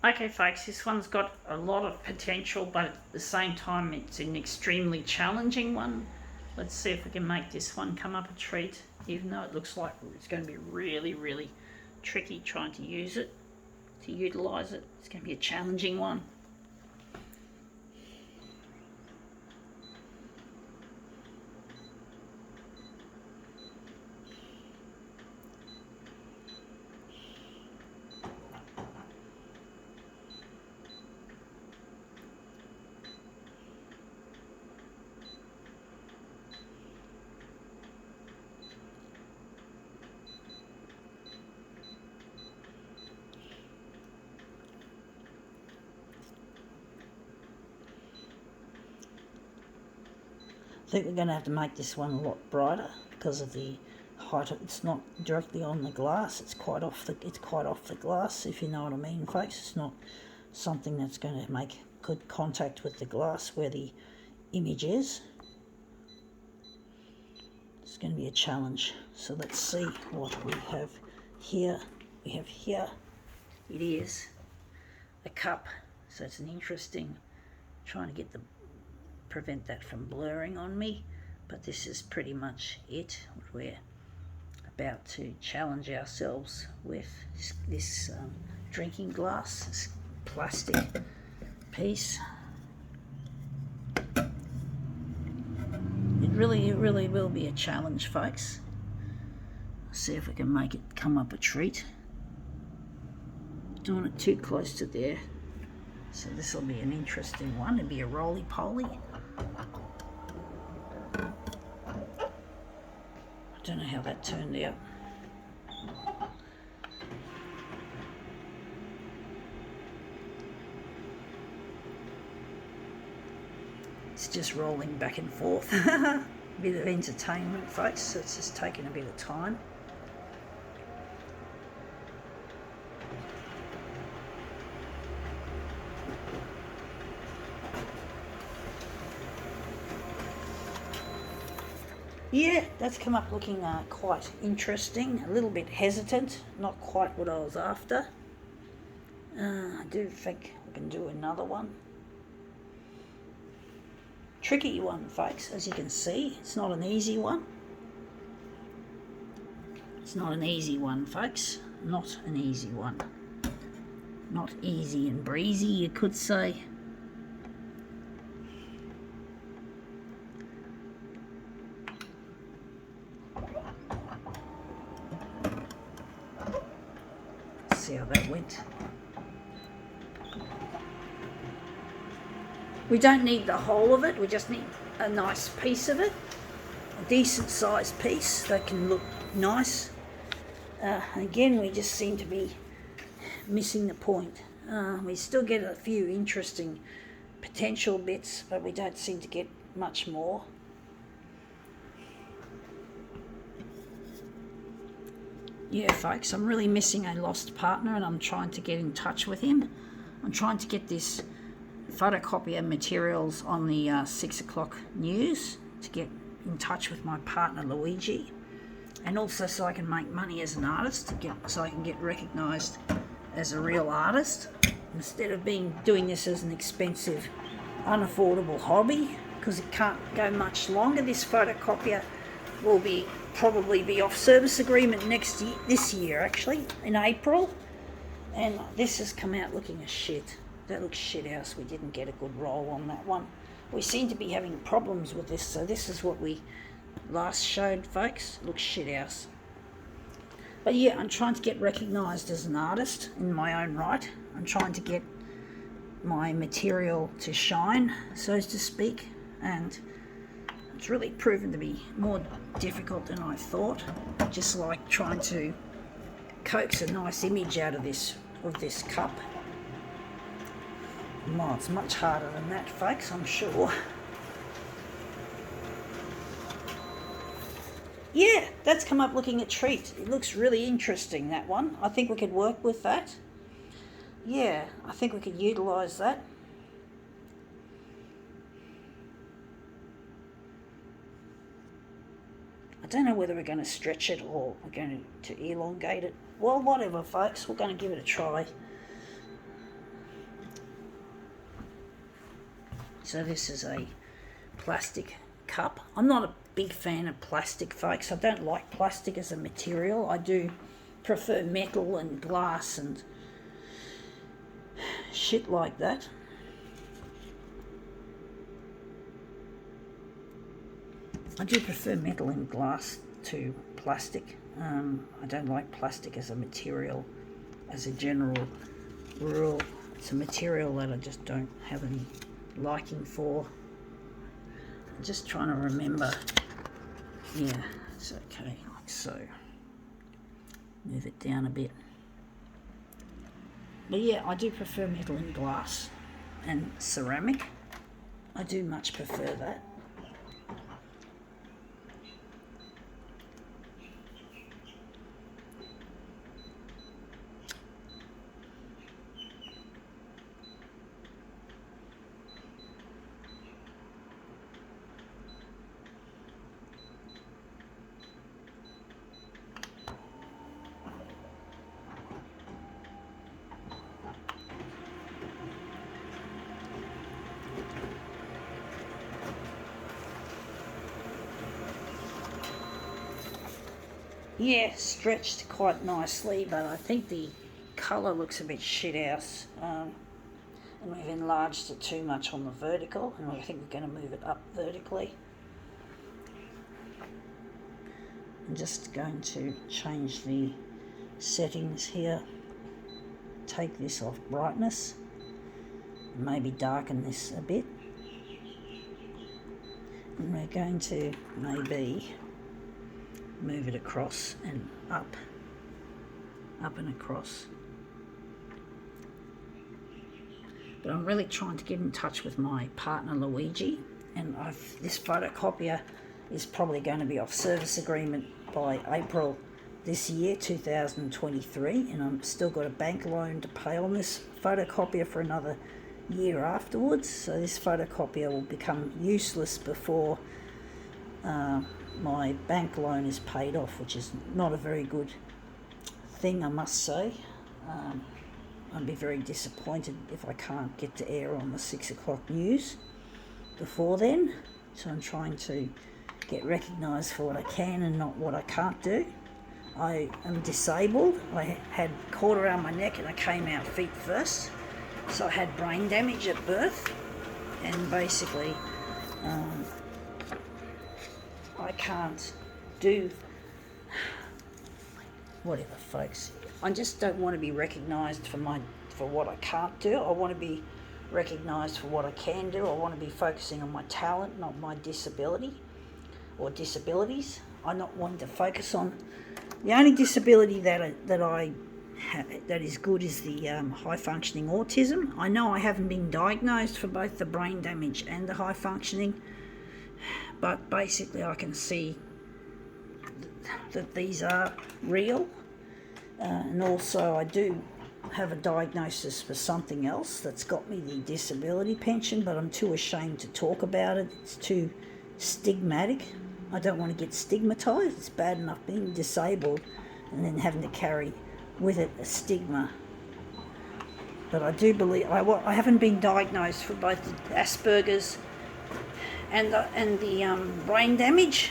Okay folks, this one's got a lot of potential, but at the same time it's an extremely challenging one. Let's see if we can make this one come up a treat, even though it looks like it's going to be really, really tricky trying to use it, to utilise it. It's going to be a challenging one. I think we're going to have to make this one a lot brighter because of the height. It's not directly on the glass. It's quite off the glass, if you know what I mean, folks. It's not something that's going to make good contact with the glass where the image is. It's going to be a challenge. So let's see what we have here. We have here, it is a cup. So it's an interesting, trying to get the prevent that from blurring on me, but this is pretty much it. We're about to challenge ourselves with this drinking glass, this plastic piece. It really will be a challenge, folks. Let's see if we can make it come up a treat. Doing it too close to there. So this will be an interesting one. It'll be a roly-poly. I don't know how that turned out. It's just rolling back and forth. A bit of entertainment, folks, so it's just taking a bit of time. Yeah, that's come up looking quite interesting, a little bit hesitant, not quite what I was after. I do think we can do another one. Tricky one, folks, as you can see. It's not an easy one. It's not an easy one, folks. Not an easy one. Not easy and breezy, you could say. See how that went. We don't need the whole of it, we just need a nice piece of it, a decent sized piece that can look nice. Again, we just seem to be missing the point. We still get a few interesting potential bits, but we don't seem to get much more. Yeah, folks, I'm really missing a lost partner and I'm trying to get in touch with him. I'm trying to get this photocopier materials on the 6 o'clock news to get in touch with my partner Luigi, and also so I can make money as an artist, so I can get recognised as a real artist instead of doing this as an expensive, unaffordable hobby, because it can't go much longer. This photocopier will probably be off service agreement this year actually, in April, and this has come out looking a shit. That looks shit house. We didn't get a good roll on that one. We seem to be having problems with this, so this is what we last showed, folks. Looks shit house. But yeah, I'm trying to get recognised as an artist in my own right. I'm trying to get my material to shine, so to speak, and it's really proven to be more difficult than I thought. Just like trying to coax a nice image out of this cup. Well, it's much harder than that, folks, I'm sure. Yeah, that's come up looking a treat. It looks really interesting, that one. I think we could work with that. Yeah, I think we could utilise that. I don't know whether we're going to stretch it or we're going to elongate it. Well, whatever, folks. We're going to give it a try. So this is a plastic cup. I'm not a big fan of plastic, folks. I don't like plastic as a material. I do prefer metal and glass and shit like that. I do prefer metal and glass to plastic. I don't like plastic as a material, as a general rule. It's a material that I just don't have any liking for. I'm just trying to remember. Yeah, it's okay, like so. Move it down a bit. But yeah, I do prefer metal and glass and ceramic. I do much prefer that. Yeah, stretched quite nicely, but I think the colour looks a bit shit house. And we've enlarged it too much on the vertical, and I think we're going to move it up vertically. I'm just going to change the settings here. Take this off brightness, maybe darken this a bit. And we're going to maybe move it across and up and across. But I'm really trying to get in touch with my partner Luigi, and this photocopier is probably going to be off service agreement by April this year, 2023, and I've still got a bank loan to pay on this photocopier for another year afterwards, so this photocopier will become useless before my bank loan is paid off, which is not a very good thing, I must say. I'd be very disappointed if I can't get to air on the 6 o'clock news before then, so I'm trying to get recognised for what I can and not what I can't do. I am disabled. I had cord around my neck and I came out feet first, so I had brain damage at birth, and basically I can't do whatever, folks. I just don't want to be recognised for what I can't do. I want to be recognised for what I can do. I want to be focusing on my talent, not my disability or disabilities. I'm not wanting to focus on the only disability that I have that is good is the high functioning autism. I know I haven't been diagnosed for both the brain damage and the high functioning, but basically I can see that these are real, and also I do have a diagnosis for something else that's got me the disability pension, but I'm too ashamed to talk about it. It's too stigmatic. I don't want to get stigmatised. It's bad enough being disabled and then having to carry with it a stigma. But I do believe I haven't been diagnosed for both the Asperger's and the brain damage,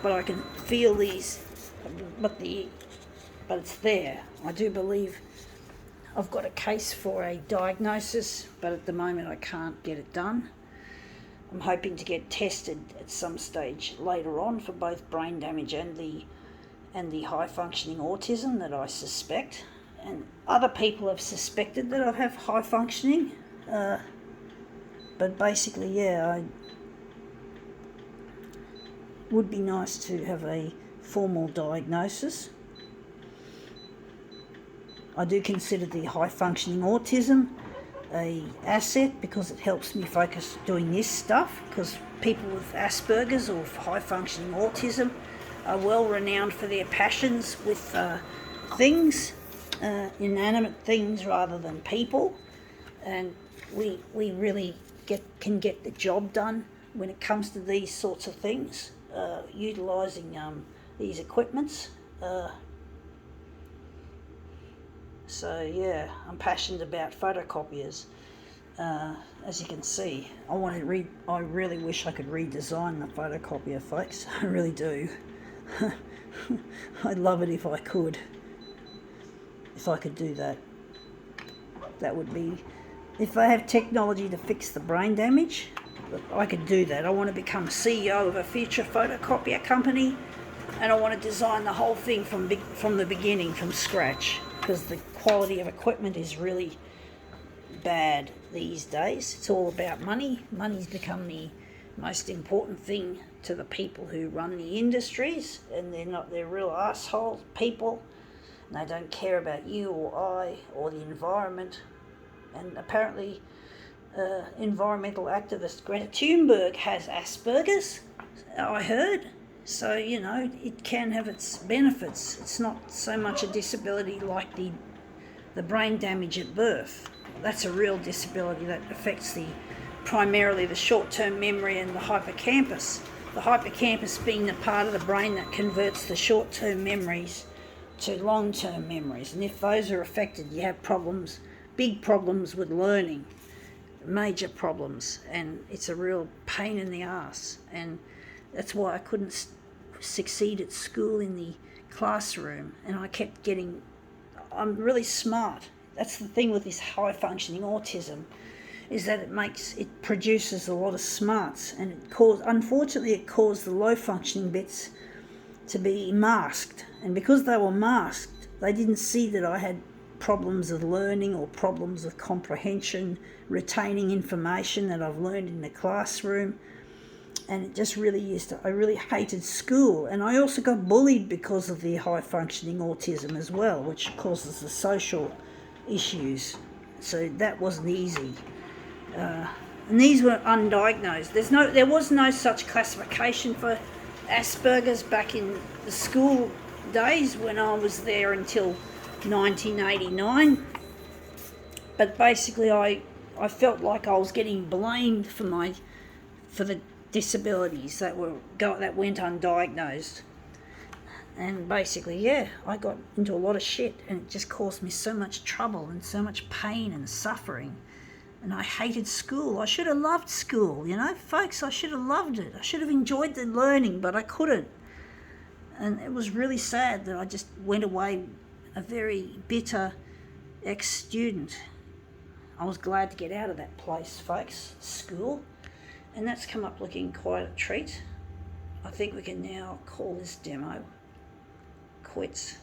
but I can feel these. But it's there. I do believe I've got a case for a diagnosis, but at the moment I can't get it done. I'm hoping to get tested at some stage later on for both brain damage and the high functioning autism that I suspect. And other people have suspected that I have high functioning. But basically, yeah, would be nice to have a formal diagnosis. I do consider the high functioning autism a asset because it helps me focus doing this stuff, because people with Asperger's or high functioning autism are well renowned for their passions with things, inanimate things rather than people, and we really can get the job done when it comes to these sorts of things, utilising these equipments. So yeah, I'm passionate about photocopiers, as you can see, I really wish I could redesign the photocopier, folks. I really do. I'd love it if I could. If I could do that. That would be... If I have technology to fix the brain damage, I could do that. I want to become CEO of a future photocopier company, and I want to design the whole thing from the beginning, from scratch, because the quality of equipment is really bad these days. It's all about money. Money's become the most important thing to the people who run the industries, and they're real asshole people, and they don't care about you or I or the environment. And apparently environmental activist Greta Thunberg has Asperger's, I heard. So, you know, it can have its benefits. It's not so much a disability like the brain damage at birth. That's a real disability that affects primarily the short-term memory and the hippocampus. The hippocampus being the part of the brain that converts the short-term memories to long-term memories. And if those are affected, you have problems, big problems with learning, major problems, and it's a real pain in the ass. And that's why I couldn't succeed at school in the classroom, and I kept getting... I'm really smart. That's the thing with this high-functioning autism, is that it produces a lot of smarts, and unfortunately it caused the low-functioning bits to be masked. And because they were masked, they didn't see that I had problems of learning or problems of comprehension, retaining information that I've learned in the classroom. And it just really I really hated school. And I also got bullied because of the high-functioning autism as well, which causes the social issues. So that wasn't easy. And these were undiagnosed. There was no such classification for Asperger's back in the school days when I was there until 1989. But basically I felt like I was getting blamed for the disabilities that went undiagnosed. And basically, yeah, I got into a lot of shit, and it just caused me so much trouble and so much pain and suffering. And I hated school. I should have loved school, you know, folks. I should have loved it. I should have enjoyed the learning, but I couldn't. And it was really sad that I just went away a very bitter ex-student. I was glad to get out of that place, folks, school. And that's come up looking quite a treat. I think we can now call this demo quits.